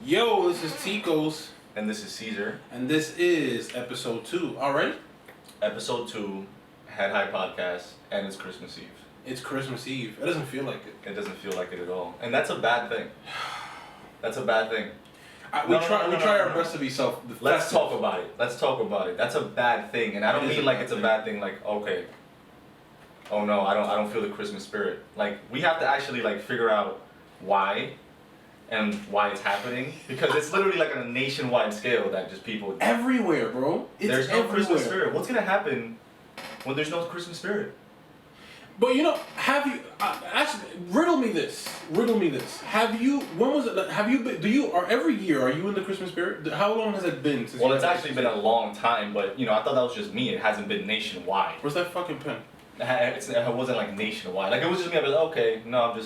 Yo, this is Tico's. And this is Caesar. And this is episode 2. Alright? Episode 2, Head High Podcast, and it's Christmas Eve. It's Christmas Eve. It doesn't feel like it. It doesn't feel like it at all. And that's a bad thing. That's a bad thing. We try our best to be self. Let's talk about it. That's a bad thing. And I don't mean like it's a bad thing, like, okay. Oh no, I don't feel the Christmas spirit. Like, we have to actually like figure out why and why it's happening, because it's literally like on a nationwide scale that just people everywhere, bro. There's no Christmas spirit. What's gonna happen when there's no Christmas spirit? But you know, actually riddle me this? Have you? When was it? Have you been? Every year are you in the Christmas spirit? How long has it been since? Well, it's actually been a long time, but you know, I thought that was just me. It hasn't been nationwide. Where's that fucking pen? It wasn't like nationwide. Like, it was just me. I was like, okay, no,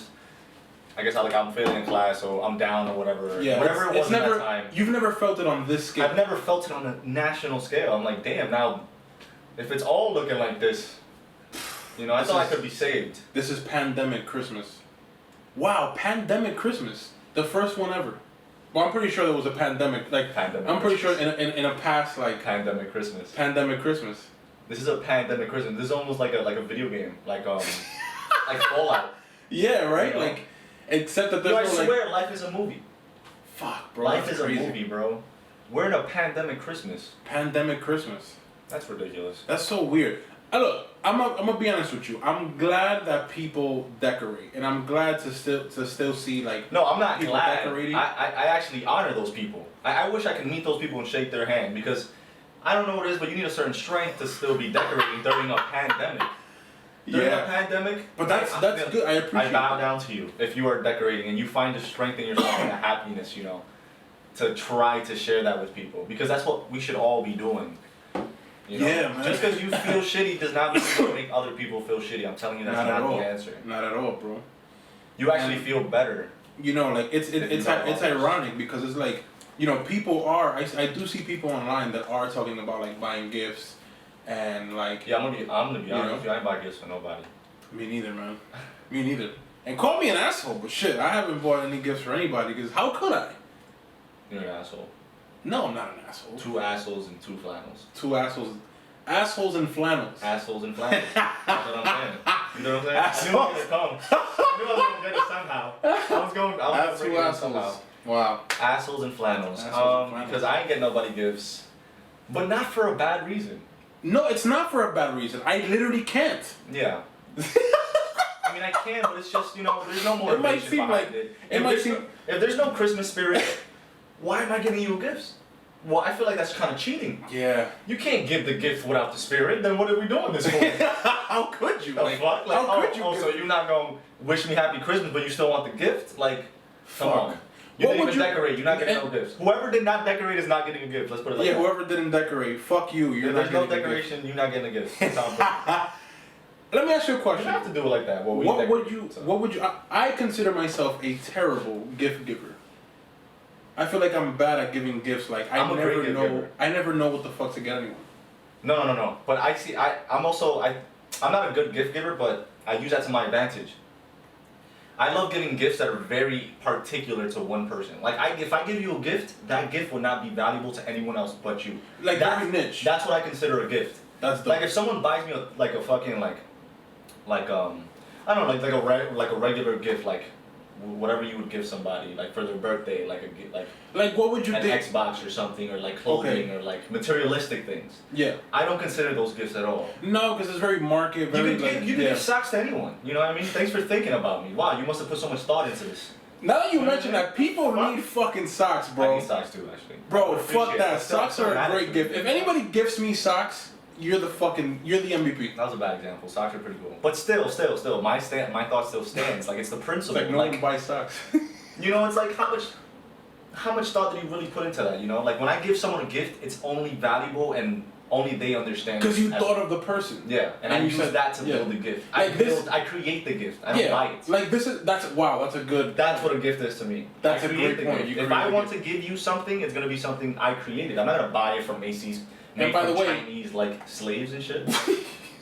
I guess I'm failing in class, so I'm down or whatever. Yeah, whatever it was at that time. You've never felt it on this scale. I've never felt it on a national scale. I'm like, damn, now, if it's all looking like this, you know, I thought I could be saved. This is pandemic Christmas. Wow, pandemic Christmas. The first one ever. Well, I'm pretty sure there was a pandemic. I'm pretty sure in a past, like... Pandemic Christmas. Pandemic Christmas. This is a pandemic Christmas. This is almost like a video game. Like Fallout. Yeah, right? You know? Like... Except that there's I swear, life is a movie. Fuck, bro. Life is crazy. a movie, bro. We're in a pandemic Christmas. Pandemic Christmas. That's ridiculous. That's so weird. Look, I'm gonna be honest with you. I'm glad that people decorate, and I'm glad to still see like. No, I'm not people glad. Decorating. I actually honor those people. I wish I could meet those people and shake their hand, because I don't know what it is, but you need a certain strength to still be decorating during a pandemic. During a pandemic, but that's good. I appreciate. I bow down to you if you are decorating and you find the strength in yourself and the happiness, you know, to try to share that with people, because that's what we should all be doing. You know? Yeah, man. Just because you feel shitty does not mean you make other people feel shitty. I'm telling you, that's not the answer. Not at all, bro. You actually feel better. You know, like it's ironic, because it's like, you know, people are. I do see people online that are talking about like buying gifts. And like, yeah, I'm gonna be honest with you. I ain't buy gifts for nobody. Me neither, man. Me neither. And call me an asshole, but shit, I haven't bought any gifts for anybody, because how could I? You're an asshole. No, I'm not an asshole. 2 assholes and 2 flannels. 2 assholes. Assholes and flannels. Assholes and flannels. That's what I'm saying. You know what I'm saying? I knew it was gonna come. I knew I was gonna get it somehow. I was gonna bring it up somehow. Wow. Assholes and flannels. Because I ain't get nobody gifts, but not for a bad reason. No, it's not for a bad reason. I literally can't. Yeah. I mean, I can, but it's just, you know, there's no motivation behind it. If there's no Christmas spirit, why am I giving you gifts? Well, I feel like that's kind of cheating. Yeah. You can't give the gift without the spirit. Then what are we doing this for? How could you? Like, fuck? Like, how could you? So you're not gonna wish me happy Christmas, but you still want the gift? Like, come on. You didn't even decorate. You're not getting no gifts. Whoever did not decorate is not getting a gift. Let's put it like that. Yeah, whoever didn't decorate, fuck you. You're not getting a gift. There's no decoration. You're not getting a gift. Let me ask you a question. You don't have to do it like that. What would you? I consider myself a terrible gift giver. I feel like I'm bad at giving gifts. Like I never know what the fuck to get anyone. No. But I'm not a good gift giver, but I use that to my advantage. I love giving gifts that are very particular to one person. Like, if I give you a gift, that gift would not be valuable to anyone else but you. Like, that's very niche. That's what I consider a gift. That's like, if someone buys me a fucking I don't know, like a regular gift, like whatever you would give somebody, like for their birthday, like what would you an Xbox or something, or like clothing, or like materialistic things. Yeah. I don't consider those gifts at all. No, because it's very market. You can give socks to anyone. You know what I mean? Thanks for thinking about me. Wow, you must have put so much thought into this. Now that you mention that, people need fucking socks, bro. I need socks too, actually. Bro, fuck that. Socks are a great gift. If anybody gifts me socks, you're the MVP. That was a bad example. Socks are pretty cool. But still, my thought still stands. Like, it's the principle. It's like no one buys socks. You know, it's like how much thought did you really put into that, you know? Like, when I give someone a gift, it's only valuable and only they understand. Because you thought of the person. Yeah, and I use that to build the gift. I create the gift. I don't buy it. Like that's a good. That's what a gift is to me. That's a great point. If I want to give you something, it's gonna be something I created. I'm not gonna buy it from Macy's. And by the way, Chinese like slaves and shit.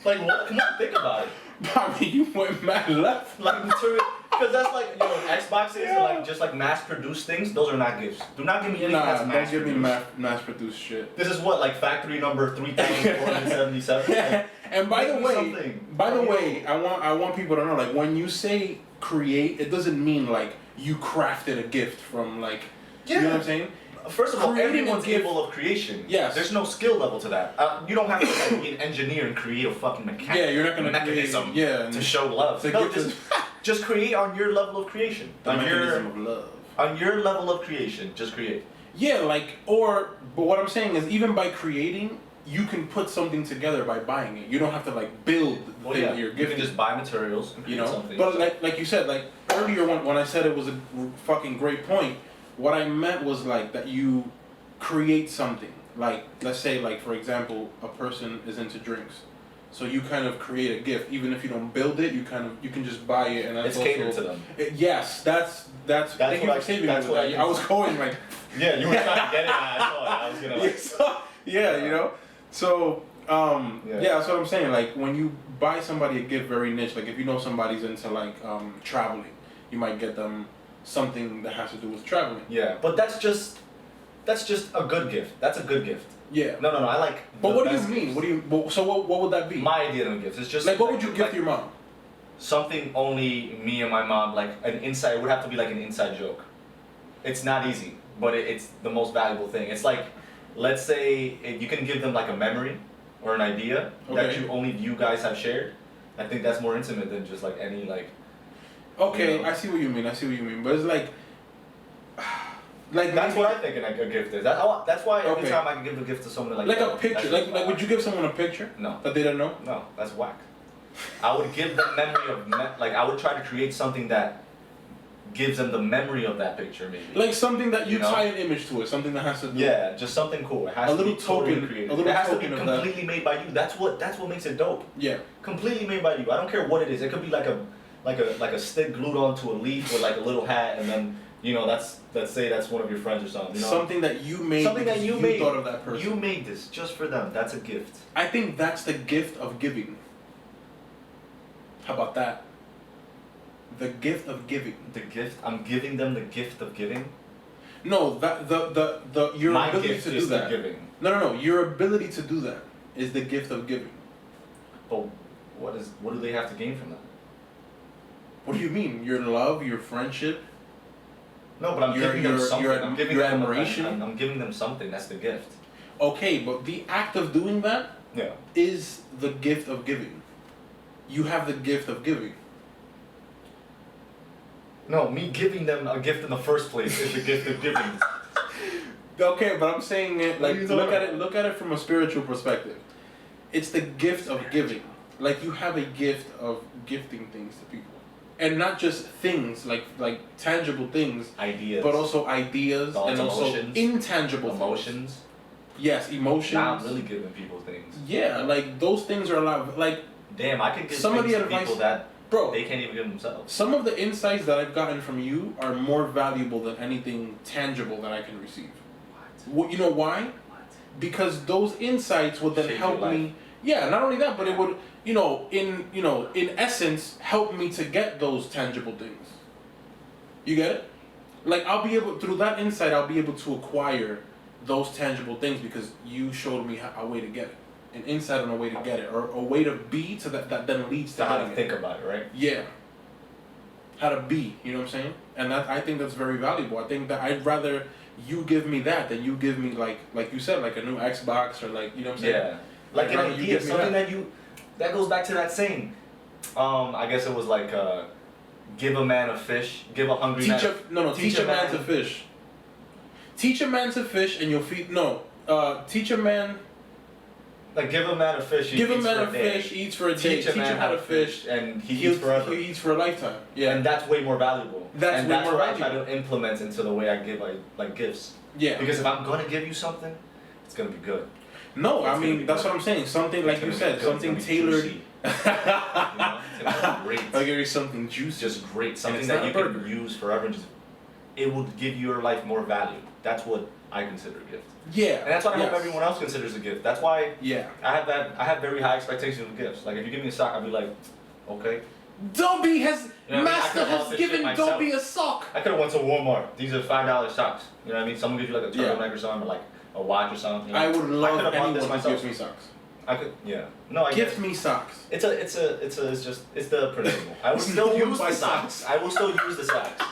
Like, what? Come on, think about it. I mean, you went mad left. Like material, because that's like, you know, Xboxes are like just just like mass-produced things, those are not gifts. Do not give me anything that's Nah, don't give me mass-produced shit. This is what, like factory number 3,477. And by the way, something. I want people to know, like, when you say create, it doesn't mean like you crafted a gift from like, you know what I'm saying? First of all, Creating everyone's a gift- capable of creation. Yes. There's no skill level to that. You don't have to like, be an engineer and create a fucking Yeah, you're not gonna mechanism create, to show love. to No, give just just create on your level of creation. the mechanism of love. On your level of creation, just create. Yeah, like, but what I'm saying is, even by creating, you can put something together by buying it. You don't have to like build the thing that you're You gifting. can just buy materials and create something. But like you said, like earlier when I said it was a fucking great point, what I meant was like that you create something. Like, let's say, like, for example, a person is into drinks. So you kind of create a gift, even if you don't build it. You can just buy it, and that's it's catered to them. Yes, that's. Thank you for saving me with that. I was going like. Yeah, you were trying to get it. I saw it. I was gonna like. Yeah, you know. So yeah, that's what I'm saying. Like when you buy somebody a gift very niche, like if you know somebody's into like traveling, you might get them something that has to do with traveling. Yeah, but that's just a good gift. That's a good gift. Yeah. No, I like. But what do you mean? So what would that be? My idea of gifts is just like what would you gift your mom? Something only me and my mom, like an inside. It would have to be like an inside joke. It's not easy, but it's the most valuable thing. It's like, let's say you can give them like a memory or an idea that you guys have shared. I think that's more intimate than just like any like. Okay, you know. I see what you mean. But it's like that's what I think a gift is. That's why every time I can give a gift to someone like a picture. Like would you give someone a picture? No. That they don't know? No, that's whack. I would give them memory of like I would try to create something that gives them the memory of that picture, maybe. Like something that you tie an image to it, something that has to do. Yeah, just something cool. It has a little to be token, totally creative. a little it has token to be of completely made by you. That's what makes it dope. Yeah. Completely made by you. I don't care what it is. It could be like a stick glued onto a leaf with like a little hat, and then let's say that's one of your friends or something. You know? Something that you made. Something that you made. Thought of that person. You made this just for them. That's a gift. I think that's the gift of giving. How about that? The gift of giving. The gift. I'm giving them the gift of giving. No, that the your My ability gift to is do that. the giving. No. Your ability to do that is the gift of giving. But what do they have to gain from that? What do you mean? Your love, your friendship. No, but I'm giving them something. I'm giving your them admiration. I'm giving them something. That's the gift. Okay, but the act of doing that is the gift of giving. You have the gift of giving. No, me giving them a gift in the first place is the gift of giving. Okay, but I'm saying it like look at it from a spiritual perspective. It's the gift of giving. Like you have a gift of gifting things to people. And not just things, like tangible things. Ideas. But also ideas and also emotions. Intangible emotions. Things. Yes, emotions. Now I'm really giving people things. Yeah, like those things are a lot like damn, I could give some of the advice, people that bro, they can't even give themselves. Some of the insights that I've gotten from you are more valuable than anything tangible that I can receive. What? You know why? What? Because those insights would then help me. Yeah, not only that, but it would, in essence, help me to get those tangible things. You get it? Like through that insight, I'll be able to acquire those tangible things because you showed me a way to get it. An insight on a way to get it, or a way to be to that then leads to how to think about it, right? Yeah. How to be, you know what I'm saying? And I think that's very valuable. I think that I'd rather you give me that than you give me like you said, like a new Xbox or like, you know what I'm saying? Yeah. Like an idea, something that goes back to that saying. I guess it was like give a man a fish, give a hungry man. Teach a man to fish. Teach a man to fish and you'll feed teach a man. Like give a man a fish, give a man a fish, eats for a day. Teach him how to fish, and he eats forever. He eats for a lifetime. Yeah, and that's way more valuable. That's what I try to implement into the way I give like gifts. Yeah. Because if I'm gonna give you something, it's gonna be good. No, I mean that's what I'm saying. Something like you said, something tailored. It's gonna be great. I'll give you something juicy. Just great, something that you can use forever. And it will give your life more value. That's what I consider a gift. Yeah. And that's what I hope everyone else considers a gift. That's why I have very high expectations of gifts. Like if you give me a sock, I'll be like, okay. Don't be You know what I mean? I Master could've bought has this shit given myself. Dobby a sock. I could have went to Walmart. These are $5 socks. You know what I mean? Someone gives you like a turtleneck or something, or like a watch or something. You know? I would love could've bought this anyone who myself. gives me socks. I could, yeah. No, I Gift guess. me socks. It's the principle. I will still No one use the buys socks. I will still use the socks.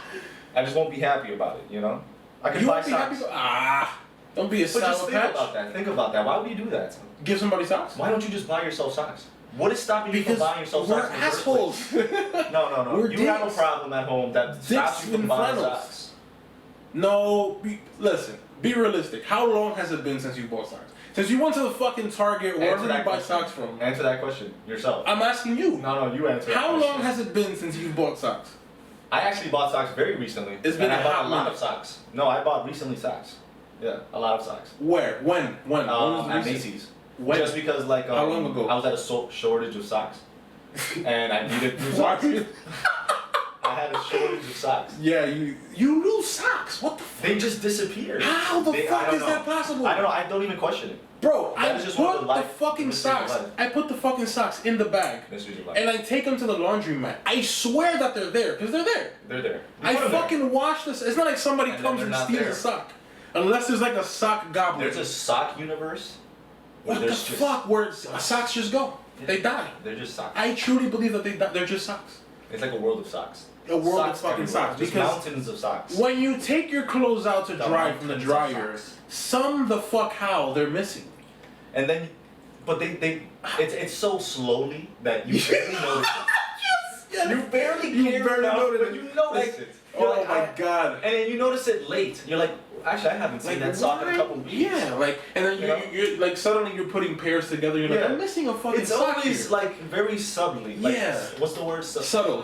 I just won't be happy about it, you know? I can You buy won't be socks. happy. Don't be a But sour just think patch. about that. Think about that. Why would you do that? Give somebody socks. Why don't you just buy yourself socks? What is stopping you Because from buying yourself we're socks in the first assholes. place? No. We're You have a dicks. problem at home that stops you in from buying flannels. socks. No, listen. Be realistic. How long has it been since you bought socks? Since you went to the fucking Target, wherever you buy socks from. Answer that question yourself. I'm asking you. No, you answer. How that long question. has it been since you bought socks? I actually bought socks very recently. It's been and I a bought hot a lot minute. of socks. No, I bought recently socks. Yeah, a lot of socks. Where? When? When was the At recent? Macy's. When? Just because like How long ago? I was at a shortage of socks, and I needed new Why? socks. I had a shortage of socks. Yeah, you lose socks. What the fuck? They just disappeared. How the I fuck don't is know. that possible? I don't know. I don't even question it. Bro, That I is just one of put the the life- fucking mysteries of socks. life. I put the fucking socks in the bag. Mysteries of life. And I take them to the laundromat. I swear that they're there, because they're there. They're there. You I put 'em there. fucking wash this. It's not like somebody And then comes they're and not steals there. a sock. Unless there's like a sock goblin. There's a sock universe. Where What the there's just- fuck? Where socks just go. Yeah. They die. They're just socks. I truly believe that they're just socks. It's like a world of socks. A world Socks of fucking everywhere. socks. Just Because mountains of socks. when you take your clothes out to The dry from the mountains of dryer, socks. some the fuck how they're missing. And then, but it's so slowly that you barely notice it. Yes. You barely You care barely enough, notice but it. you notice Like, it. oh You're like, my god. And then you notice it late. You're like, actually, I haven't seen that sock in a couple weeks. Yeah, like, and then You know? you're like suddenly you're putting pairs together. You're like, Yeah. I'm missing a fucking It's sock always here. like very subtly. Like, Yeah. What's the word? Subtle.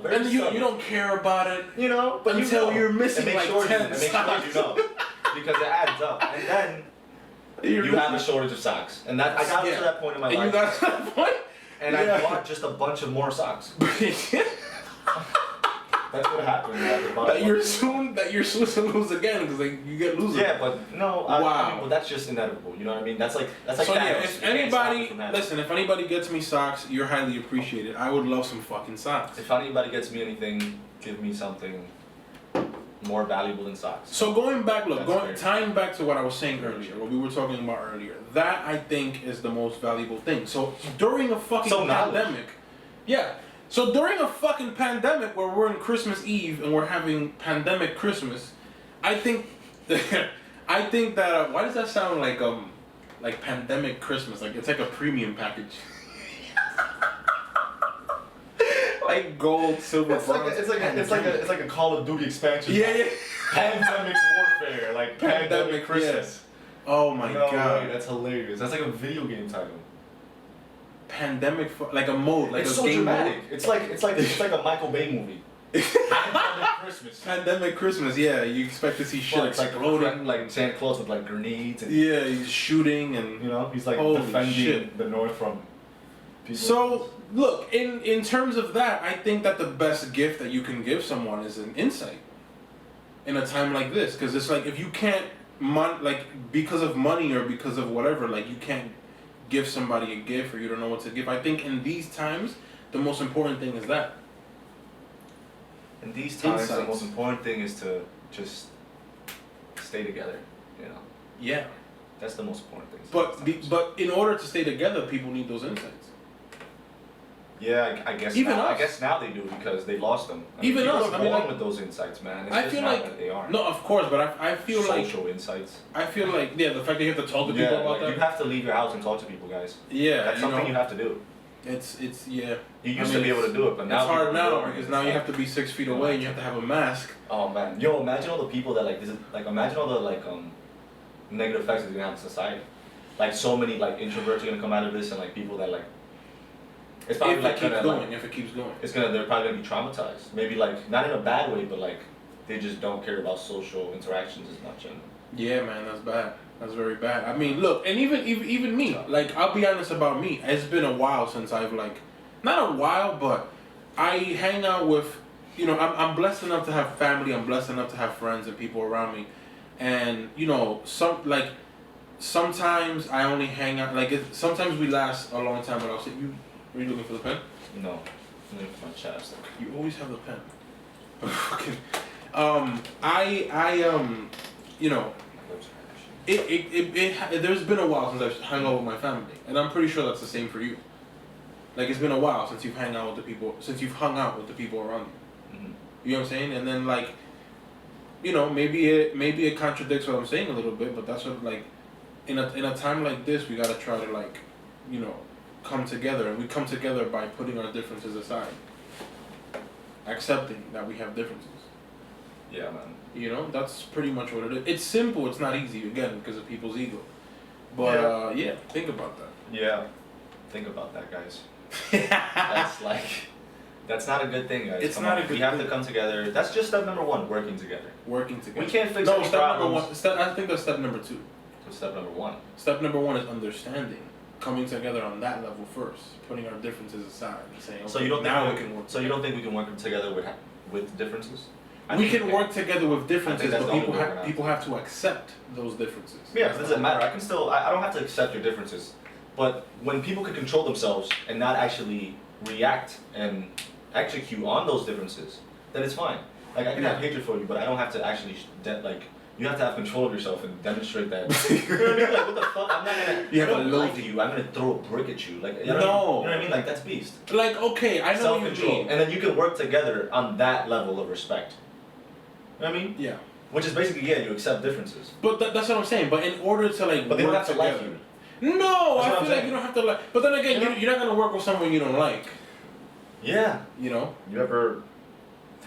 Very And you subtle. don't care about it. You know, but Until you know. you're missing And make like sure 10 and make sure socks. you know. Because it adds up. And then you have a shortage of socks. And that I got Yeah. to that point in my And life. you got to that point. and Yeah. I bought just a bunch of more socks. That's what happened. that you're soon to lose again because like you get losers. Yeah, but no. I Wow. mean, well, that's just inevitable. You know what I mean? That's like So yeah, Thanos. if You can't stop it anybody from happening. listen, if anybody gets me socks, you're highly appreciated. I would love some fucking socks. If anybody gets me anything, give me something more valuable than socks. So going back, look, That's fair. tying back to what I was saying earlier, what we were talking about earlier, that I think is the most valuable thing. So during a fucking So knowledge. pandemic, yeah. So during a fucking pandemic where we're in Christmas Eve and we're having pandemic Christmas, I think, I think that why does that sound like pandemic Christmas? Like it's like a premium package. Like gold, silver, bronze. It's like a Call of Duty expansion. Yeah. Pandemic warfare, like pandemic Christmas. Yes. Oh my No god. way, that's hilarious. That's like a video game title. Pandemic, like a mode, like It's a so game dramatic. mode. It's like a Michael Bay movie. Pandemic Christmas. Pandemic Christmas, yeah. You expect to see shit Well, it's exploding. like Santa Claus with like grenades and Yeah, he's shooting and you know he's like Holy defending shit. the North from people. So look, in terms of that, I think that the best gift that you can give someone is an insight in a time like this, because it's like if you can't because of money or because of whatever, like you can't give somebody a gift or you don't know what to give. I think in these times, the most important thing is that. in these times, the Insights. most important thing is to just stay together. You know, Yeah. that's the most important thing. But in order to stay together, people need those insights. Yeah, I guess Even now, us. I guess now they do because they lost them. Even people us, are I mean, born like- with those insights, man. It's I just feel not like that they aren't. no, of course, but I feel like social insights. I feel like yeah, the fact that you have to talk to people Yeah, about like, that. you have to leave your house and talk to people, guys. Yeah, That's something you have to do. It's yeah. You used I to mean, be able to do it, but now it's hard people now don't. because now you have to be 6 feet away and you have to have a mask. Oh man, yo, imagine all the people that imagine all the negative effects it's gonna have on society. Like so many introverts are gonna come out of this, and people that it's probably If it keeps gonna, going, if it keeps going. they're probably gonna be traumatized. Maybe not in a bad way, but they just don't care about social interactions as much. And Yeah, man, that's bad. That's very bad. I mean, look, and even me, I'll be honest about me. It's been a while since I've not a while, but I hang out with, I'm blessed enough to have family. I'm blessed enough to have friends and people around me, and sometimes I only hang out. Sometimes we last a long time. But I'll say, are you looking for the pen? no. Link my chapstick. You always have the pen. Fucking. You know, there's been a while since I've hung out with my family, and I'm pretty sure that's the same for you. Like, it's been a while since you've hung out with the people around you. Mm-hmm. You know what I'm saying? And then, like, you know, maybe it contradicts what I'm saying a little bit, but that's what, like, in a time like this, we gotta try to, like, you know, come together, and we come together by putting our differences aside, accepting that we have differences. Yeah, man. You know, that's pretty much what it is. It's simple. It's not easy, again, because of people's ego. But yeah, think about that. Yeah, think about that, guys. That's not a good thing, guys. It's not a good thing. We have to come together. That's just step number 1, working together. Working together. We can't fix no, any step problems. number 1. I think that's step number 2. What's step number 1? Step number 1 is understanding, coming together on that level first, putting our differences aside, and saying, okay, So you don't now think we can work. So you don't think we can work together with differences? We can work together with differences, that's but the only way we're people have to accept those differences. Yeah, it doesn't matter. I don't have to accept your differences. But when people can control themselves and not actually react and execute on those differences, then it's fine. Like, I can have hatred for you, but I don't have to actually, you have to have control of yourself and demonstrate that. You know what I mean? Like, what the fuck? I'm not gonna, I don't like you, I'm gonna throw a brick at you. Like, you know what I mean? Like, that's beast. Like, okay, I know what you mean. And then you can work together on that level of respect. You know what I mean? Yeah. Which is basically, you accept differences. But that's what I'm saying. But in order to, like, but they don't have to together, like you. No, I feel like you don't have to like. But then again, you're not gonna work with someone you don't like. Yeah. You know. You ever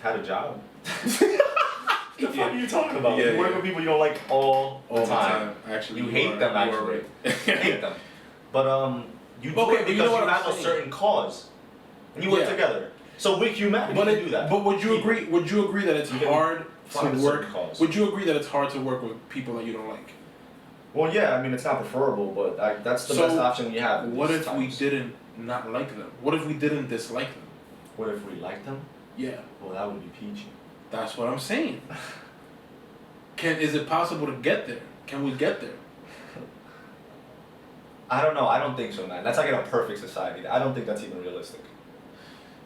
had a job? The fuck are you talking about? Yeah, you work with people you don't like all the time. Actually, you hate them. Actually, you hate them. But you do it because you have a certain cause, and you work together. So with humanity, you do that. But would you agree? Would you agree that it's hard to work? Would you agree that it's hard to work with people that you don't like? Well, yeah. I mean, it's not preferable, but that's the best option we have. What if we didn't not like them? What if we didn't dislike them? What if we liked them? Yeah. Well, that would be peachy. That's what I'm saying. Is it possible to get there? Can we get there? I don't know. I don't think so, man. That's like in a perfect society. I don't think that's even realistic.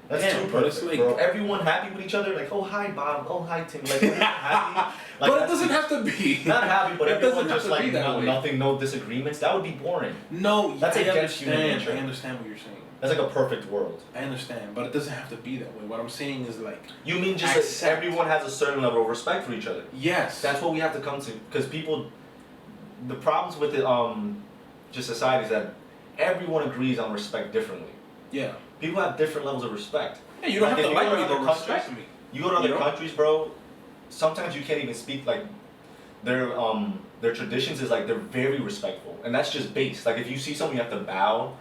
That's too perfect, like, bro. Everyone happy with each other, like, oh hi Bob, oh hi Tim, like, we're happy. Like, but it doesn't have to be. Not happy, but everyone just like nothing, no disagreements. That would be boring. No, that's against human nature. I understand what you're saying. That's like a perfect world. I understand, but it doesn't have to be that way. What I'm saying is like. You mean just that everyone has a certain level of respect for each other? Yes. That's what we have to come to, because people. The problems with the just society is that everyone agrees on respect differently. Yeah. People have different levels of respect. Yeah, you don't have to like me, but respect me. You go to other countries, bro. Sometimes you can't even speak like their traditions is like they're very respectful, and that's just base. Like if you see someone, you have to bow,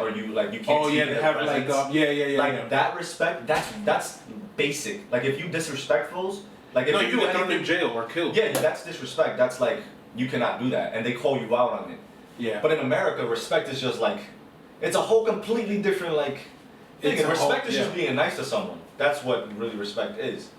or you like you can't. Oh yeah, they have like like that respect. That's basic. Like if you disrespectfuls, like if you get thrown in jail or killed. Yeah, that's disrespect. That's like you cannot do that, and they call you out on it. Yeah. But in America, respect is just like it's a whole completely different like. Respect is just being nice to someone. That's what really respect is,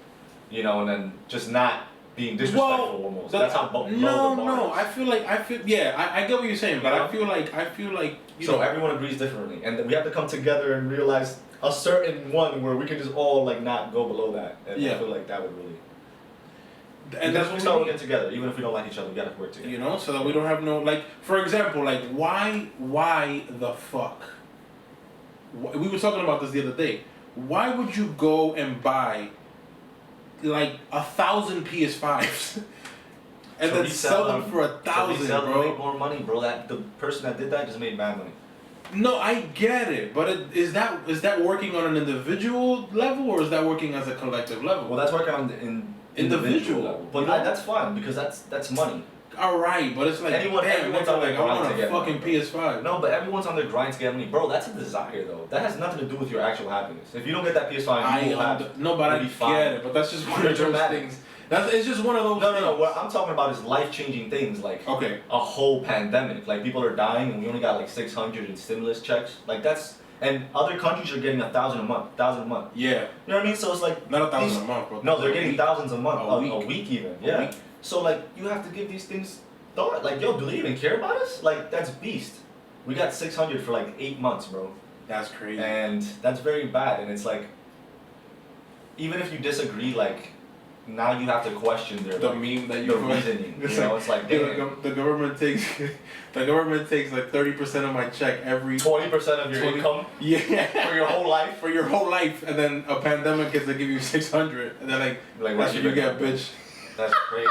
you know, and then just not being disrespectful almost. That's how low the bar is. I feel I get what you're saying, but I feel like you know, everyone agrees differently, and we have to come together and realize a certain one where we can just all like not go below that. And I feel like that would really. And that's when we start working together, even if we don't like each other, we gotta work together. You know, so that we don't have no like, for example, like why the fuck. We were talking about this the other day. Why would you go and buy like 1,000 PS5s and then sell them for 1,000, bro? Make more money, bro. That the person that did that just made bad money. No, I get it, but is that working on an individual level or is that working as a collective level? Well, that's working on the individual level, but that's fine because that's money. All right, but it's like everyone's on their grind to get fucking money. PS5. No, but everyone's on their grind to get money, bro. That's a desire, though. That has nothing to do with your actual happiness. If you don't get that PS5, you will have. No, but I get it. But that's just one of those things. It's just one of those. No. What I'm talking about is life-changing things, like a whole pandemic. Like people are dying, and we only got like 600 in stimulus checks. Like that's. And other countries are getting 1,000 a month, Yeah. You know what I mean? So it's like not 1,000 a month, bro. No, they're getting thousands a month, a week even. Yeah. A week. So like you have to give these things thought. Like, yo, do they even care about us? Like that's beast. We got 600 for like 8 months, bro. That's crazy. And that's very bad. And it's like, even if you disagree, like, now you have to question their the meme that you the reasoning. You know, it's like, damn. The government takes like 30% of my check every 20% of your income. Yeah. For your whole life. For your whole life, and then a pandemic is to give you 600, and then like that's what you get, bitch. That's crazy.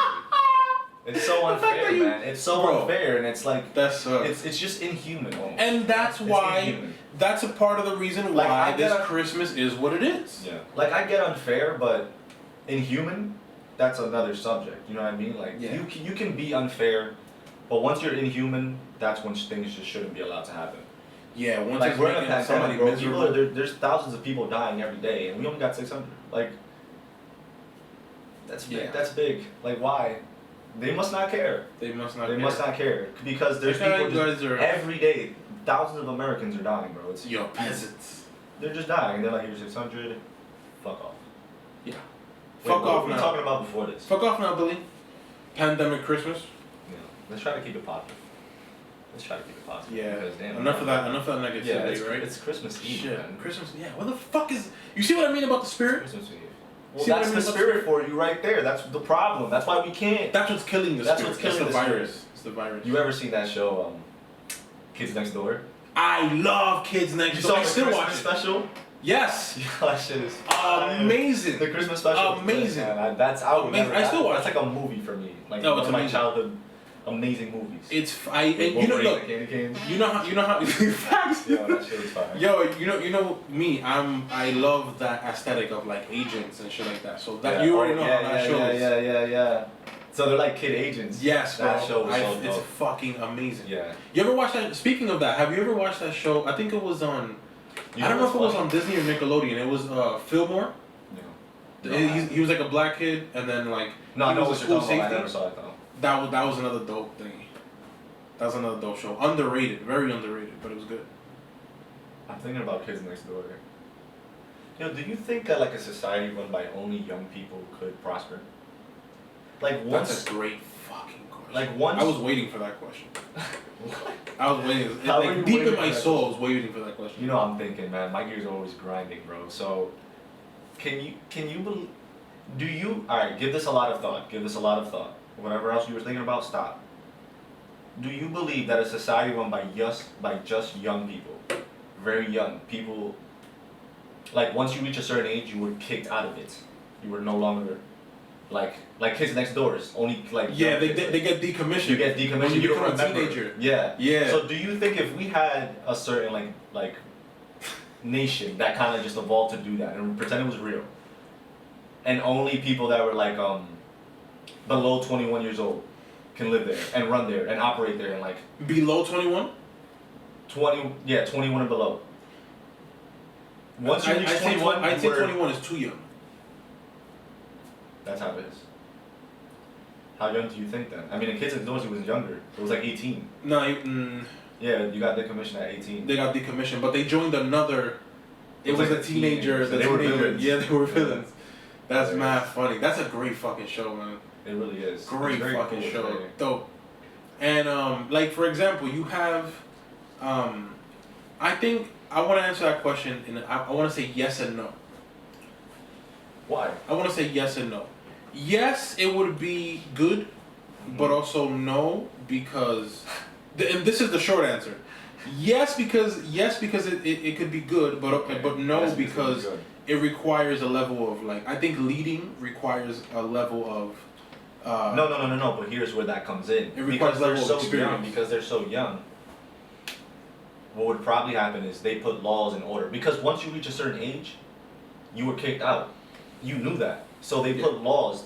It's so unfair, man. It's so unfair, and it's like it's just inhuman. Almost. And that's why that's a part of the reason why this Christmas is what it is. Yeah. Like I get unfair, but inhuman, that's another subject. You know what I mean? Like you can be unfair, but once you're inhuman, that's when things just shouldn't be allowed to happen. Yeah, once like we're in a pandemic, bro. There's thousands of people dying every day, and we only got 600. Like that's big. That's big. Like why? They must not care. They must not care because there's people just every day. Thousands of Americans are dying, bro. It's peasants. They're just dying. They're like, here's 600. Fuck off. Yeah. Fuck off. What were we talking about before this? Fuck off now, Billy. Pandemic Christmas. Yeah. Let's try to keep it positive. Yeah. Because, damn, enough of that negativity, right? It's Christmas Eve. Shit. Man. Christmas. Yeah. What the fuck is? You see what I mean about the spirit? Christmas Eve. Well, that's the spirit for you right there. That's the problem. That's why we can't. That's what's killing the spirit. That's what's killing the virus. It's the virus. You ever seen that show, Kids Next Door? I love Kids Next Door. I still watch it. Special? Yes. That shit is amazing. The Christmas special. Amazing. That's amazing. I still watch. That's like a movie for me. Like one of my childhood amazing movies. It's you know look. You know how facts. Yo, that shit is fire. Yo, you know me. I love that aesthetic of like agents and shit like that. So that you already know how that show is. Yeah. So they're like kid agents. Yes, bro. That show was so dope. It's fucking amazing. Yeah. You ever watch that? Speaking of that, have you ever watched that show? I think it was on. I don't know if it was on Disney or Nickelodeon. It was Fillmore. No. He was like a black kid, and then like he was a school safety. I never saw it though. That was another dope thing. That was another dope show. Underrated, very underrated, but it was good. I'm thinking about Kids Next Door. Do you think that like a society run by only young people could prosper? Like once. That's a great fucking question. Like once. I was waiting for that question. I was waiting. Like deep in my soul, I was waiting for that question. You know, I'm thinking, man. My gears are always grinding, bro. So, can you believe? Do you? All right. Give this a lot of thought. Whatever else you were thinking about, stop. Do you believe that a society run by just young people, very young people, like once you reach a certain age, you were kicked out of it. You were no longer, like Kids Next Door is only like. Yeah, they get decommissioned. You get decommissioned. When you become don't a teenager. Yeah. Yeah. So do you think if we had a certain like nation that kind of just evolved to do that and pretend it was real, and only people that were like below 21 years old can live there and run there and operate there and like below 21? 21 and below. Once you reach 21, I'd say 21 is too young. That's how it is. How young do you think then? I mean, in Kids Next Door, he was younger. It was like 18. No, yeah, you got decommissioned at 18. They got decommissioned, but they joined another. It was a teenager. So they were villains. Yeah, they were villains. That's mad funny. That's a great fucking show, man. It really is. Great fucking show. Dope. And like for example, you have, I think I want to answer that question, and I want to say yes and no. Why? I want to say yes and no. Yes, it would be good, but also no because, and this is the short answer. Yes, because it could be good, but no because it requires a level of like I think leading requires a level of. No. But here's where that comes in. It requires level of experience. Because they're so young. What would probably happen is they put laws in order because once you reach a certain age, you were kicked out. You knew that, so they put laws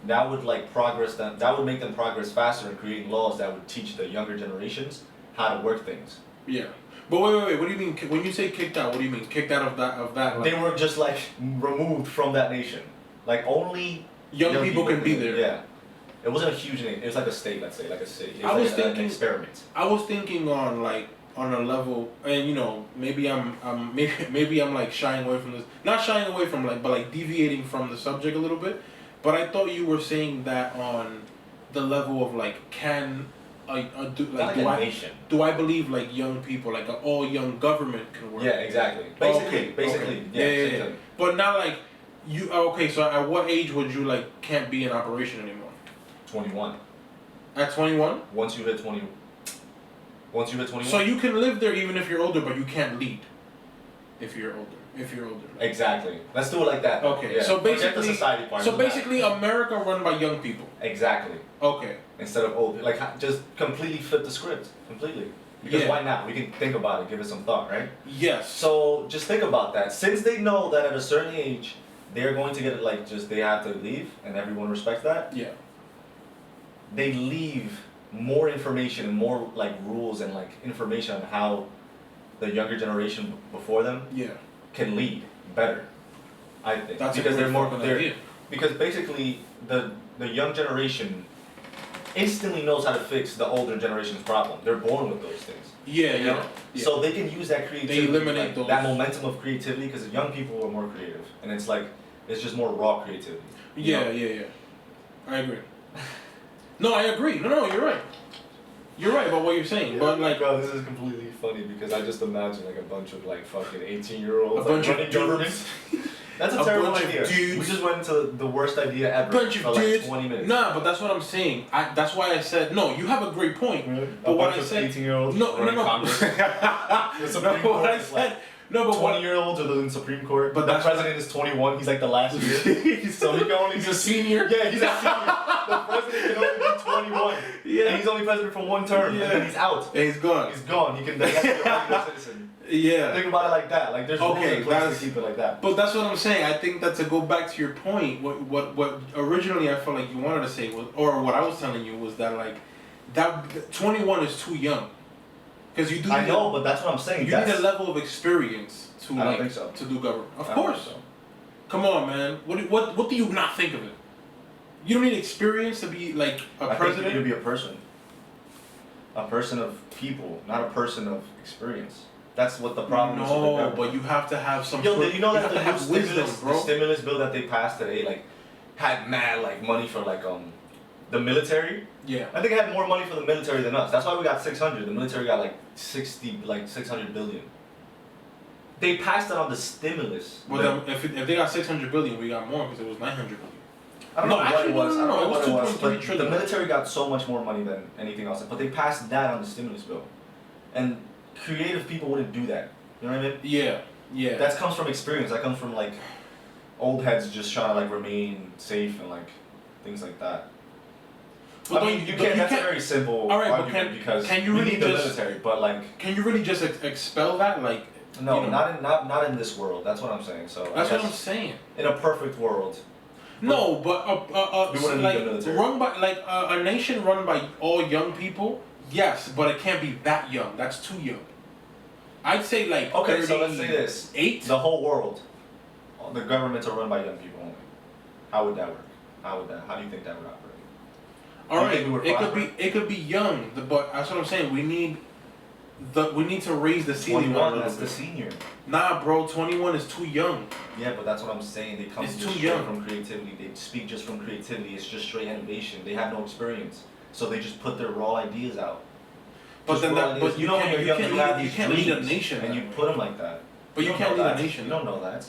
that would like progress them. That would make them progress faster in creating laws that would teach the younger generations how to work things. Yeah, but wait. What do you mean when you say kicked out? What do you mean kicked out of that? Like, they were just like removed from that nation. Like only young people can be there. Yeah, it wasn't a huge name. It was like a state, let's say, like a city. I was thinking an experiment. I was thinking on a level, and you know, maybe I'm like shying away from this. Not shying away from but like deviating from the subject a little bit. But I thought you were saying that on the level of like, can Do I believe like young people, like an all young government can work? Yeah, exactly. Basically. Yeah. But not like you. Okay, so at what age would you like can't be in operation anymore? 21. At 21? Once you hit 21. So you can live there even if you're older, but you can't lead. If you're older. Exactly. Let's do it like that. Okay. Yeah. So basically, the society part. So basically, America run by young people. Exactly. Okay. Instead of old, like just completely flip the script completely. Because why not? We can think about it, give it some thought, right? Yes. So just think about that. Since they know that at a certain age, they're going to get it like just they have to leave, and everyone respects that. Yeah. They leave more information and more like rules and like information on how the younger generation before them can lead better. I think that's because they're more idea. Because basically the young generation instantly knows how to fix the older generation's problem. They're born with those things. Yeah. So they can use that creativity, they eliminate those. That momentum of creativity, because young people are more creative, and it's like it's just more raw creativity. Yeah. I agree. No, I agree. No, you're right. You're right about what you're saying, yeah, but like, bro, this is completely funny because I just imagine like a bunch of like fucking 18-year-olds a bunch like, of governments. That's a terrible idea. We just went into the worst idea ever for like 20 minutes. Nah, but that's what I'm saying. That's why I said no. You have a great point. Really? But what I said, 18-year-olds. No. What I said. No, but 20-year-olds are in Supreme Court. But the president is 21. He's like the last year. So he can only. He's a senior. Yeah, he's a senior. The president can only be 21. Yeah. And he's only president for one term. Yeah. And then he's out. And he's gone. He can be a regular citizen. Yeah. Think about it like that. Like there's rules in place to keep it like that. But that's what I'm saying. I think that to go back to your point, what originally I felt like you wanted to say was, or what I was telling you was that like that 21 is too young. Because you do. I know, but that's what I'm saying. You need a level of experience to I don't think so. to do government. Of course. So. Come on, man. What do you not think of it? You don't need experience to be like a president. Think you need to be a person. A person of people, not a person of experience. That's what the problem is. No, but you have to have some. Did you know that the have wisdom, bro? The stimulus bill that they passed today, like, had mad like money for like the military. Yeah. I think it had more money for the military than us. That's why we got 600. The military got like 600 billion. They passed it on the stimulus. Well, if they got 600 billion, we got more because it was 900 billion. I don't know what it was. I don't know what it was. But trillion. The military got so much more money than anything else. But they passed that on the stimulus bill, and creative people wouldn't do that. You know what I mean? Yeah. That comes from experience. That comes from like old heads just trying to like remain safe and like things like that. But I mean, you can't. That's a very simple argument because can you really need the military, but like, can you really just expel that? Like, no, you know, not in this world. That's what I'm saying. So that's what I'm saying. In a perfect world. No, but we wouldn't like need the military. run by like a nation run by all young people. Yes, but it can't be that young. That's too young. I'd say like okay. So let's say this: 8. The whole world, the governments are run by young people only. How would that work? How do you think that would operate? All right, it could be young, but that's what I'm saying. We need to raise the ceiling. 21, that's the senior. Nah, bro, 21 is too young. Yeah, but that's what I'm saying. They come from creativity. They speak just from creativity. It's just straight innovation. They have no experience, so they just put their raw ideas out. But you can't lead a nation, and you put them like that. But you can't lead a nation. You don't know that.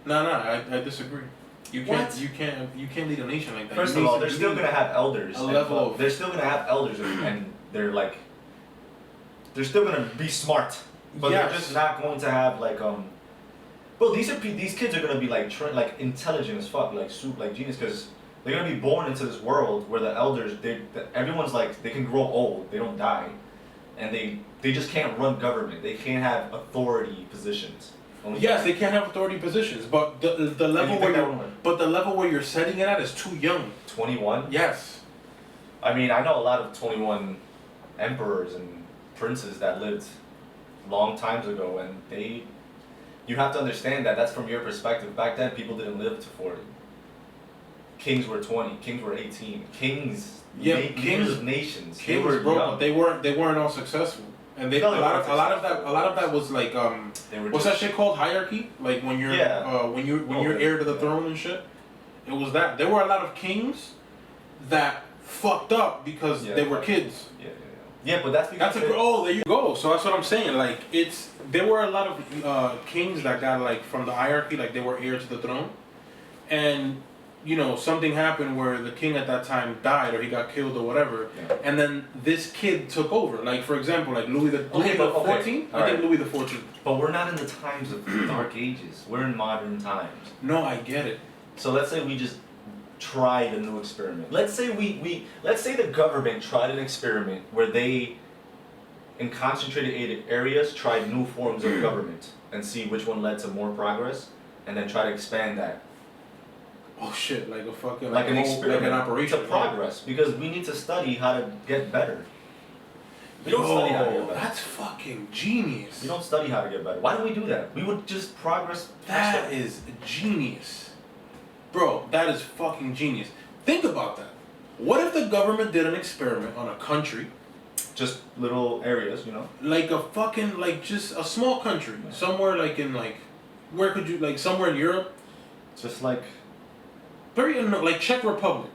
No, I disagree. You can't lead a nation like that. First of all, they're still gonna have elders. They're still gonna have elders, and they're like, they're still gonna be smart, but they're just not going to have like Bro, these kids are gonna be like intelligent as fuck, like genius, because they're gonna be born into this world where the elders, everyone's like they can grow old, they don't die, and they just can't run government. They can't have authority positions. Yes, they can't have authority positions, but the level where you're setting it at is too young. 21? Yes. I mean, I know a lot of 21 emperors and princes that lived long times ago, and you have to understand that that's from your perspective. Back then, people didn't live to 40. Kings were 20. Kings were 18. Kings of nations. Kings were young. But they weren't all successful. And a lot of that was like what's that shit called? Hierarchy? Like when you're you're heir to the throne and shit. It was that. There were a lot of kings that fucked up because they were kids. Yeah, but that's because there you go. So that's what I'm saying. Like there were a lot of kings that got like from the hierarchy, like they were heir to the throne, and something happened where the king at that time died or he got killed or whatever, and then this kid took over. Like for example, like Louis the 14th. I think Louis the 14th. But we're not in the times of the Dark Ages. We're in modern times. No, I get it. So let's say we just tried a new experiment. Let's say let's say the government tried an experiment where they, in concentrated areas, tried new forms of government and see which one led to more progress, and then try to expand that. Oh shit! Like a fucking like an experiment, like an operation to progress, because we need to study how to get better. We don't study how to get better. That's fucking genius. We don't study how to get better. Why do we do that? We would just progress. That is genius. Bro, that is fucking genius. Think about that. What if the government did an experiment on a country? Just little areas, Like a fucking, like just a small country. Somewhere like in where could you, like somewhere in Europe? Just like... like Czech Republic.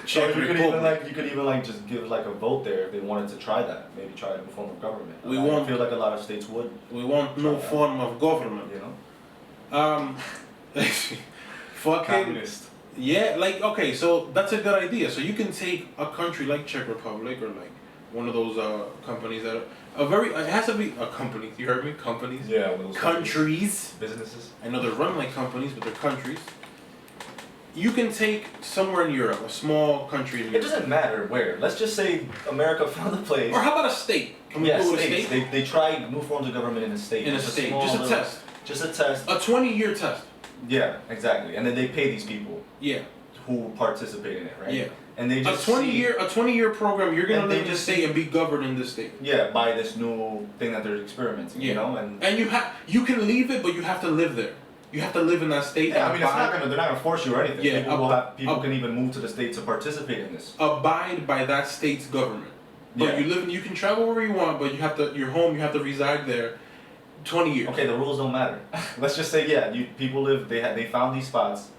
Czech Republic. You could even just give like a vote there if they wanted to try that. Maybe try a new form of government. I feel like a lot of states would. We want no form of government. Fucking communist. Yeah, okay, so that's a good idea. So you can take a country like Czech Republic or like one of those companies that it has to be a company. You heard me? Companies. Yeah, one of those countries. Businesses. I know they're run like companies, but they're countries. You can take somewhere in Europe, a small country in Europe. It doesn't matter where. Let's just say America found a place. Or how about a state? Can we go with a state? They tried new forms of government in a state. In a state, just a test. Just a test. A 20-year test. Yeah, exactly. And then they pay these people. Yeah. Who participate in it, right? Yeah. And they just a 20-year program. You're gonna live in this state and be governed in this state. Yeah, by this new thing that they're experimenting. And you can leave it, but you have to live there. You have to live in that state. Yeah, they're not gonna force you or anything. Yeah, people can even move to the state to participate in this. Abide by that state's government. But you can travel wherever you want, but you have to you have to reside there 20 years. Okay, the rules don't matter. Let's just say people live, they found these spots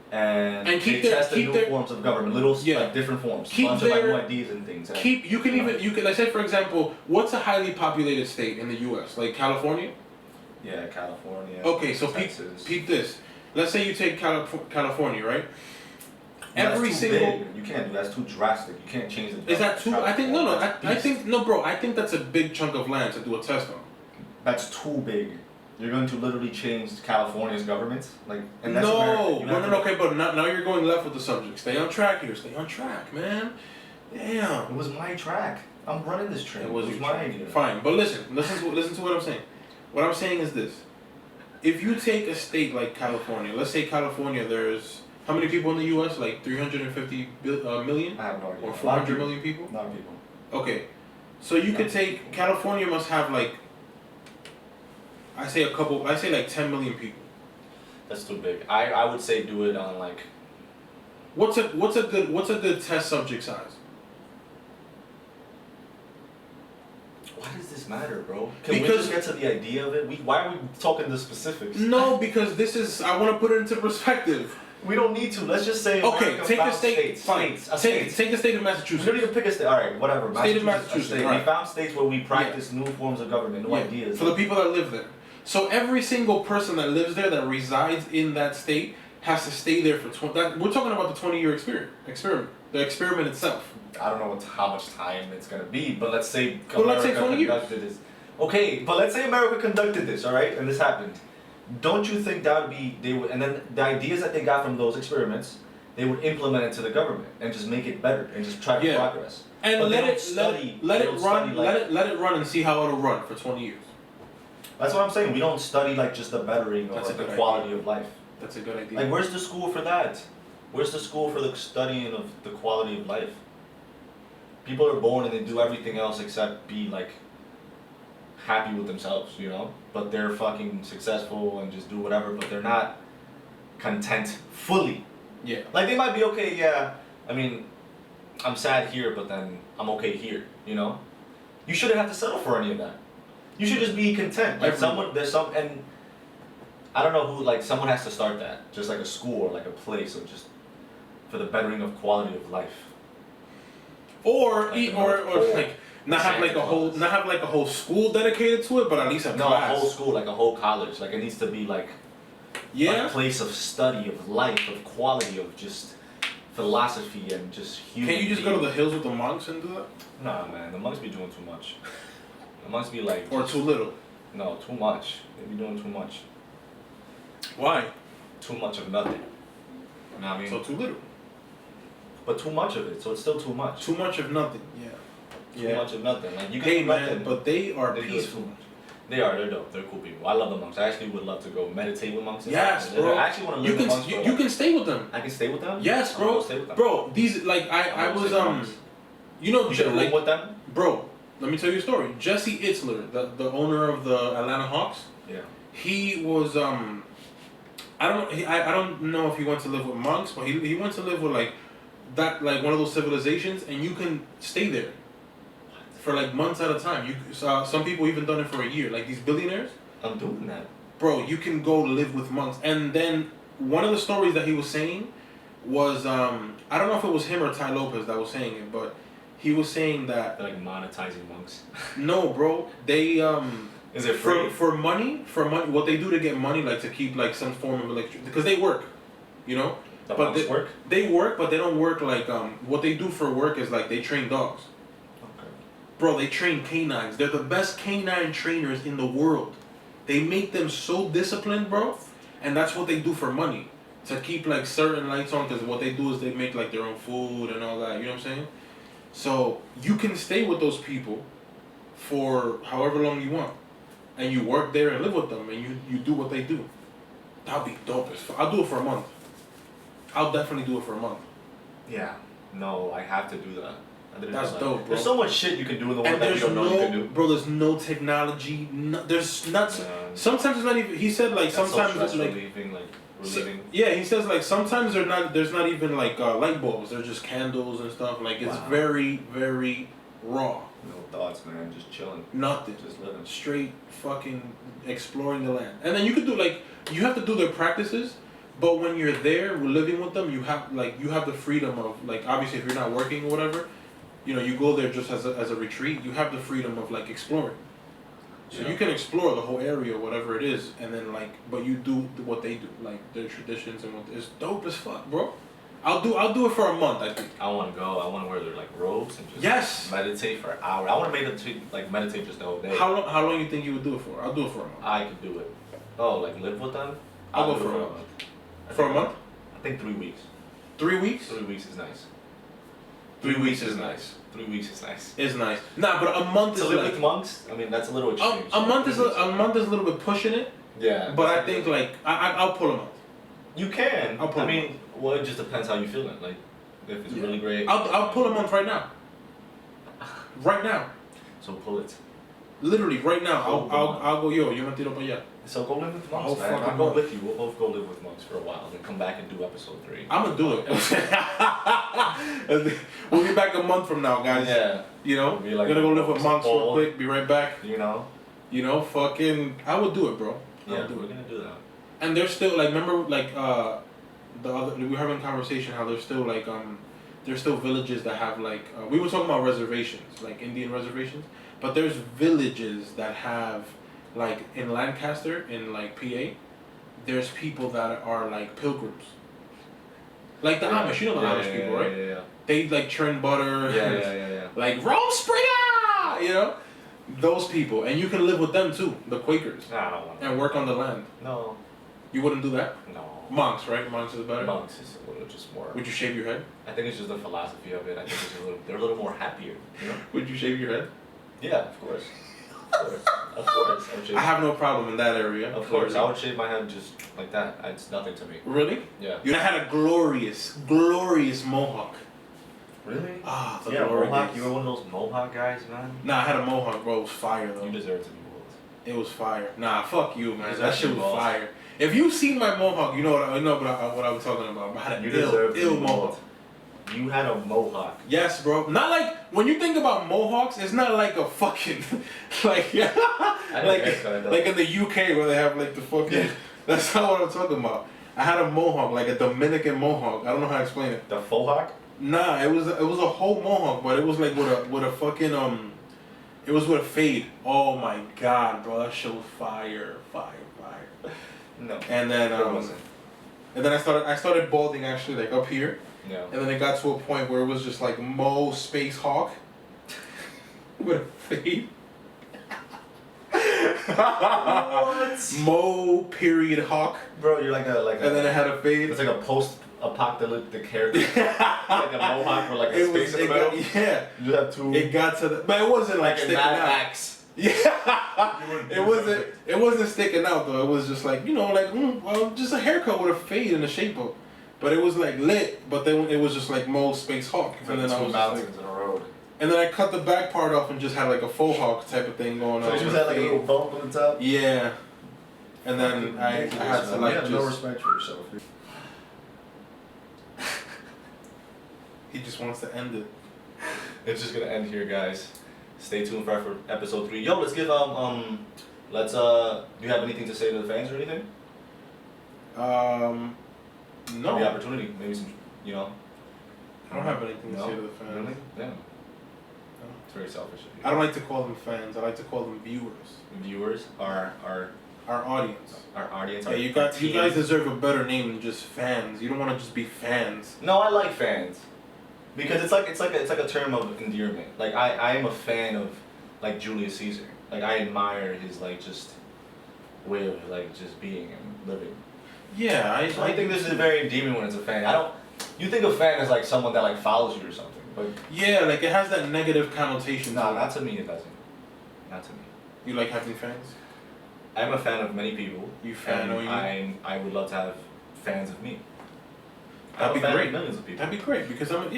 and they tested new forms of government, like different forms, bunch of new ideas and things. You can let's say for example, what's a highly populated state in the US? Like California? Yeah, California. Okay, so peep this. Let's say you take California, right? Every single big. You can't do that's too drastic. You can't change the. Is that too? I think bro. I think that's a big chunk of land to do a test on. That's too big. You're going to literally change California's government, and that's no. Okay, but now you're going left with the subject. Stay on track here. Stay on track, man. Damn. It was my track. I'm running this train. It was my idea. Fine, but listen to what I'm saying. What I'm saying is this: if you take a state like California, let's say California, there's how many people in the U.S.? Like 350 million? I have no idea. Or 400 million people? A lot of people. Okay, so you could take California must have I say like 10 million people. That's too big. I would say do it on What's a good test subject size? Why does this matter, bro? Can we just get to the idea of it? Why are we talking the specifics? No, because I want to put it into perspective. We don't need to. Let's just say take the state. Fine. Take the state of Massachusetts. We don't even pick a state. All right, whatever. State of Massachusetts. Right. We found states where we practice new forms of government, new ideas. For the people that live there. So every single person that lives there, that resides in that state, has to stay there for 20. We're talking about the 20-year experiment. The experiment itself. I don't know how much time it's gonna be, but let's say let's say 20 years. This. Okay, but let's say America conducted this, all right, and this happened. Don't you think that would be and then the ideas that they got from those experiments, they would implement it to the government and just make it better and just try to progress. And let it run and see how it'll run for 20 years. That's what I'm saying. We don't study just the bettering or the quality of life. That's a good idea. Where's the school for that? Where's the school for the studying of the quality of life? People are born and they do everything else except be happy with themselves, But they're fucking successful and just do whatever, but they're not content fully. Yeah. They might be okay, yeah. I mean, I'm sad here, but then I'm okay here, You shouldn't have to settle for any of that. You should just be content. And I don't know who, like, someone has to start that. Just like a school or like a place, or just for the bettering of quality of life. Or Like like not have like a whole school dedicated to it, but at least a class. A whole school, like a whole college. Like it needs to be like a place of study, of life, of quality, of just philosophy and just human. Can't you just go to the hills with the monks and do that? Nah, man, the monks be doing too much. The monks be like or too little. No, too much. They be doing too much. Why? Too much of nothing. You know what I mean? So too little. But too much of it, so it's still too much. Too much of nothing, yeah. Too much of nothing. Like you can hey do man, nothing. but they are peaceful. They are. They're dope. They're cool people. I love the monks. I actually would love to go meditate with monks. Yes, bro. I actually want to live with monks. You can stay with them. I can stay with them. Yes, bro. Stay with them. Bro, these like I was you know, you should like with them. Bro, let me tell you a story. Jesse Itzler, the owner of the Atlanta Hawks. Yeah. He was I don't know if he went to live with monks, but he went to live with like one of those civilizations, and you can stay there for like months at a time. You some people even done it for a year. Like these billionaires. I'm doing that. Bro, you can go live with monks. And then one of the stories that he was saying was I don't know if it was him or Ty Lopez that was saying it, but he was saying that they're like monetizing monks. No, bro. They is it free? For money, what they do to get money, like to keep like some form of electric, because they work, you know. But they work, but they don't work like what they do for work is like they train dogs. Okay. Bro, they train canines. They're the best canine trainers in the world. They make them so disciplined, bro, and that's what they do for money, to keep like certain lights on. Because what they do is they make like their own food and all that. You know what I'm saying? So you can stay with those people for however long you want, and you work there and live with them, and you do what they do. That'll be dope as fuck. I'll do it for a month. I'll definitely do it for a month. Yeah. No, I have to do that. That's dope, bro. There's so much shit you can do in the world that you don't know you can do. Bro, there's no technology. There's not. Sometimes it's not even. He said like sometimes it's like relieving. Yeah, he says like sometimes there's not even like light bulbs. They're just candles and stuff. Like it's very, very raw. No thoughts, man. Just chilling. Nothing. Just living. Straight fucking exploring the land. And then you could do like you have to do their practices. But when you're there living with them, you have the freedom of like, obviously if you're not working or whatever, you know, you go there just as a retreat. You have the freedom of like exploring. So you can explore the whole area, whatever it is, and then like, but you do what they do, like their traditions and it's dope as fuck, bro. I'll do it for a month, I think. I want to go. I want to wear their like robes and just meditate for hours. I want to meditate just the whole day. How long you think you would do it for? I'll do it for a month. I could do it. Oh, like live with them? I'll go for a month. For a month? I think 3 weeks. 3 weeks? 3 weeks is nice. 3 weeks is nice. 3 weeks is nice. It's nice. Nah, but a month is to live like, with monks. I mean, that's a little extreme. A month is a little bit pushing it. Yeah. But I think like I'll pull a month. You can. I'll pull. Well, it just depends how you feeling. Like, if it's really great. I'll pull a month right now. Right now. So pull it. Literally right now. I'll go. Yo me tiro para allá. So go live with monks, man. I'll go with you. We'll both go live with monks for a while, then come back and do episode 3. I'm gonna do it. We'll be back a month from now, guys. Yeah. You know, we're gonna go live with monks real quick. Be right back. You know, I would do it, bro. We're gonna do that. And there's still like, remember like we were having a conversation how there's still like there's still villages that have like we were talking about reservations, like Indian reservations, but there's villages that have. Like in Lancaster, in like PA, there's people that are like pilgrims. Like the Amish, you know the Amish people, right? Yeah. They like churn butter. Yeah. Like Rome Springer, you know, those people, and you can live with them too, the Quakers. Nah, I don't want. And work on the land. No. You wouldn't do that? No. Monks, right? Monks is better. Monks is a little just more. Would you shave your head? I think it's just the philosophy of it. I think it's they're a little more happier. You know? Would you shave your head? Yeah, of course. Of course. I have no problem in that area. Of course, I would shave my head just like that. It's nothing to me. Really? Yeah. You had a glorious mohawk. Really? Ah, the mohawk. You were one of those mohawk guys, man. Nah, I had a mohawk, bro. It was fire though. You deserve to be bald. It was fire. Nah, fuck you, man. That shit was fire. If you seen my mohawk, you know what I was talking about. I had an ill mohawk. You had a mohawk. Yes, bro. Not like when you think about mohawks, it's not like a fucking like in the UK where they have like the fucking That's not what I'm talking about. I had a mohawk, like a Dominican mohawk. I don't know how to explain it. The faux hawk? Nah, it was a whole mohawk, but it was like with a fucking it was with a fade. Oh my god, bro, that shit was fire. No. And then it wasn't. And then I started balding actually like up here. Yeah. And then it got to a point where it was just like Mo Space Hawk with a fade. What? Mo period Hawk. Bro, you're like a And then it had a fade. It's like a post-apocalyptic character. Like a mohawk with like a space in the middle. Yeah. You have two. It got to the, but it wasn't like in sticking Mad out. Max. Yeah. It wasn't sticking out though. It was just like, you know, like well, just a haircut with a fade and a shape up. But it was like lit. But then it was just like Mo Space Hawk. It's and like then I two was mountains like, in a road. and then I cut the back part off and just had like a faux hawk type of thing going on. So you just had like a little bump on the top. Yeah. And then I had to like have no respect for yourself. He just wants to end it. It's just gonna end here, guys. Stay tuned for episode 3. Yo, let's give let's do you have anything to say to the fans or anything? No. The opportunity, maybe some, you know. I don't have anything to say to the fans. Really? Yeah. No. It's very selfish of you. I don't like to call them fans. I like to call them viewers. Viewers, our audience. Our audience. Yeah, our, you our guys deserve a better name than just fans. You don't want to just be fans. No, I like fans. Because it's like a term of endearment. Like I am a fan of like Julius Caesar. Like I admire his like just way of like just being and living. Yeah, I think this is very endearing when it's a fan. You think a fan is like someone that like follows you or something, but yeah, like it has that negative connotation. No, not to me it doesn't. Not to me. You like having fans? I'm a fan of many people. You fan of you? I would love to have fans of me. That'd be great. Millions of people. That'd be great because like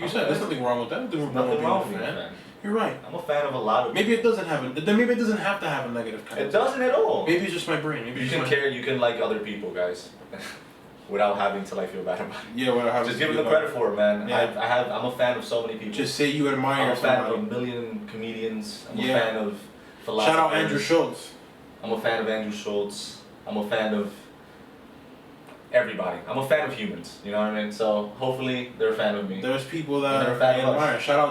you said, there's nothing wrong with that. There's nothing wrong with being a fan. You're right. I'm a fan of a lot of. Maybe it doesn't have maybe it doesn't have to have a negative connotation. It doesn't at all. Maybe it's just my brain. Maybe you can care. You can like other people, guys, without having to like feel bad about it. Yeah, without having just give them the credit for it, man. Yeah. I'm a fan of so many people. Just say you admire. I'm a fan of a million comedians. I'm a fan of philosophers. Shout out Andrew Schultz. I'm a fan of Andrew Schultz. I'm a fan of everybody. I'm a fan of humans. You know what I mean? So hopefully they're a fan of me. There's people that are a fan of us. admire. Shout out